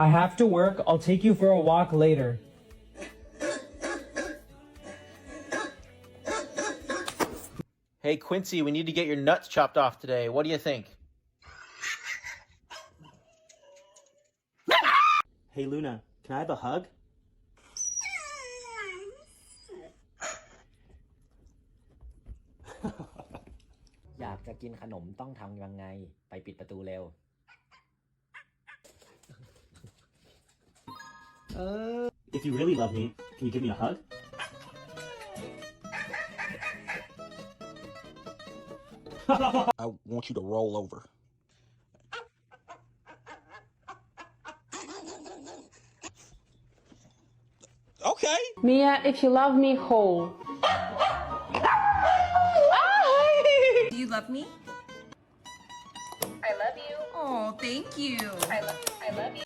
I have to work. I'll take you for a walk later. Hey, Quincy, we need to get your nuts chopped off today. What do you think? Hey Luna, can I have a hug? อยากจะกินขนมต้องทำยังไงไปปิดประตูเร็ว If you really love me, can you give me a hug? I want you to roll over. Okay. Mia, if you love me, whole. Do you love me? I love you. Oh, thank you. I love you.